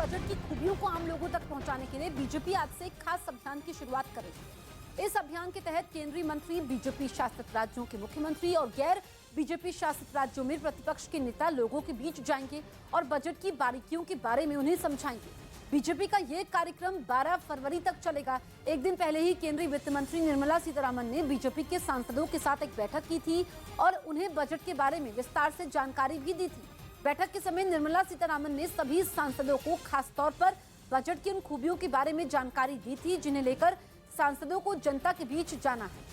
Budget की खूबियों को आम लोगों तक पहुंचाने के लिए बीजेपी आज से एक खास अभियान की शुरुआत करेगी। इस अभियान के तहत केंद्रीय मंत्री, बीजेपी शासित राज्यों के मुख्यमंत्री और गैर बीजेपी शासित राज्यों में प्रतिपक्ष के नेता लोगों के बीच जाएंगे और बजट की बारीकियों के बारे में उन्हें समझाएंगे। बीजेपी का ये कार्यक्रम 12 फरवरी तक चलेगा। एक दिन पहले ही केंद्रीय वित्त मंत्री निर्मला सीतारमण ने बीजेपी के सांसदों के साथ एक बैठक की थी और उन्हें बजट के बारे में विस्तार से जानकारी भी दी थी। बैठक के समय निर्मला सीतारमण ने सभी सांसदों को खासतौर पर बजट की उन खूबियों के बारे में जानकारी दी थी जिन्हें लेकर सांसदों को जनता के बीच जाना है।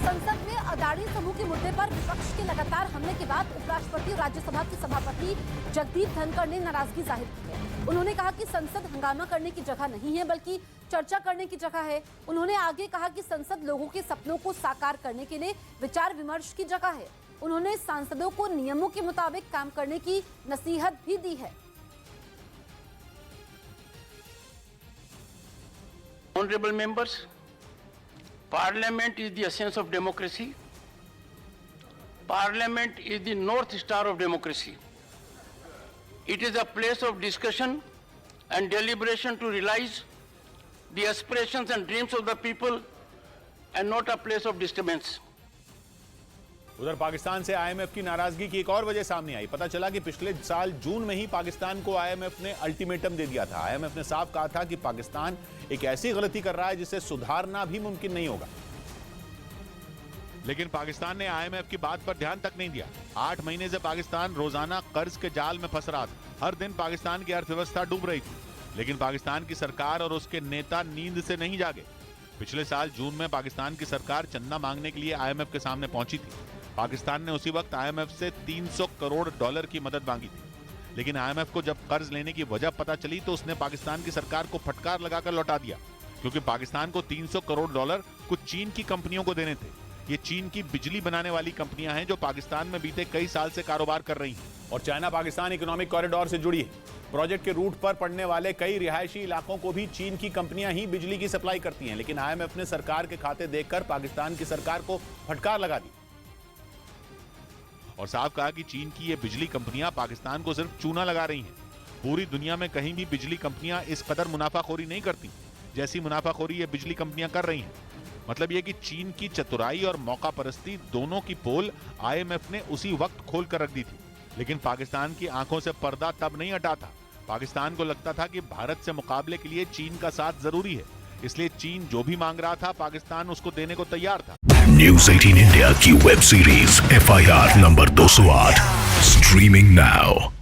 संसद में अदानी समूह के मुद्दे पर विपक्ष के लगातार हमले के बाद उपराष्ट्रपति और राज्यसभा के सभापति जगदीप धनखड़ ने नाराजगी जाहिर की है। उन्होंने कहा कि संसद हंगामा करने की जगह नहीं है बल्कि चर्चा करने की जगह है। उन्होंने आगे कहा कि संसद लोगों के सपनों को साकार करने के लिए विचार विमर्श की जगह है। उन्होंने सांसदों को नियमों के मुताबिक काम करने की नसीहत भी दी है। Honorable members, Parliament is the essence of democracy. Parliament is the North Star of democracy. It is a place of discussion and deliberation to realize the aspirations and dreams of the people and not a place of disturbance. उधर पाकिस्तान से IMF की नाराजगी की एक और वजह सामने आई। पता चला कि पिछले साल जून में ही पाकिस्तान को आईएमएफ ने अल्टीमेटम दे दिया था। आईएमएफ ने साफ कहा था कि पाकिस्तान एक ऐसी गलती कर रहा है जिसे सुधारना भी मुमकिन नहीं होगा। लेकिन पाकिस्तान ने आईएमएफ की बात पर ध्यान तक नहीं दिया। 8 महीने से पाकिस्तान रोजाना कर्ज के जाल में फंस रहा था। हर दिन पाकिस्तान की अर्थव्यवस्था डूब रही थी, लेकिन पाकिस्तान की सरकार और उसके नेता नींद से नहीं जागे। पिछले साल जून में पाकिस्तान की सरकार चंदा मांगने के लिए आईएमएफ के सामने पहुंची थी। पाकिस्तान ने उसी वक्त आईएमएफ से $300 करोड़ की मदद मांगी थी, लेकिन आईएमएफ को जब कर्ज लेने की वजह पता चली तो उसने पाकिस्तान की सरकार को फटकार लगाकर लौटा दिया, क्योंकि पाकिस्तान को $300 करोड़ कुछ चीन की कंपनियों को देने थे। ये चीन की बिजली बनाने वाली कंपनियां हैं जो पाकिस्तान में बीते कई साल से कारोबार कर रही हैं। और चाइना पाकिस्तान इकोनॉमिक कॉरिडोर से जुड़ी है। प्रोजेक्ट के रूट पर पड़ने वाले कई रिहायशी इलाकों को भी चीन की कंपनियां ही बिजली की सप्लाई करती हैं, लेकिन आईएमएफ ने सरकार के खाते देखकर पाकिस्तान की सरकार को फटकार लगा दी और साफ कहा कि चीन की ये बिजली कंपनियां पाकिस्तान को सिर्फ चूना लगा रही हैं। पूरी दुनिया में कहीं भी बिजली कंपनियां इस कदर मुनाफाखोरी नहीं करती जैसी मुनाफाखोरी ये बिजली कंपनियां कर रही हैं। मतलब ये कि चीन की चतुराई और मौका परस्ती दोनों की पोल आईएमएफ ने उसी वक्त खोल कर रख दी थी, लेकिन पाकिस्तान की आंखों से पर्दा तब नहीं हटा था। पाकिस्तान को लगता था कि भारत से मुकाबले के लिए चीन का साथ जरूरी है, इसलिए चीन जो भी मांग रहा था पाकिस्तान उसको देने को तैयार था। न्यूज़ 18 इंडिया की web series FIR number 208 streaming now.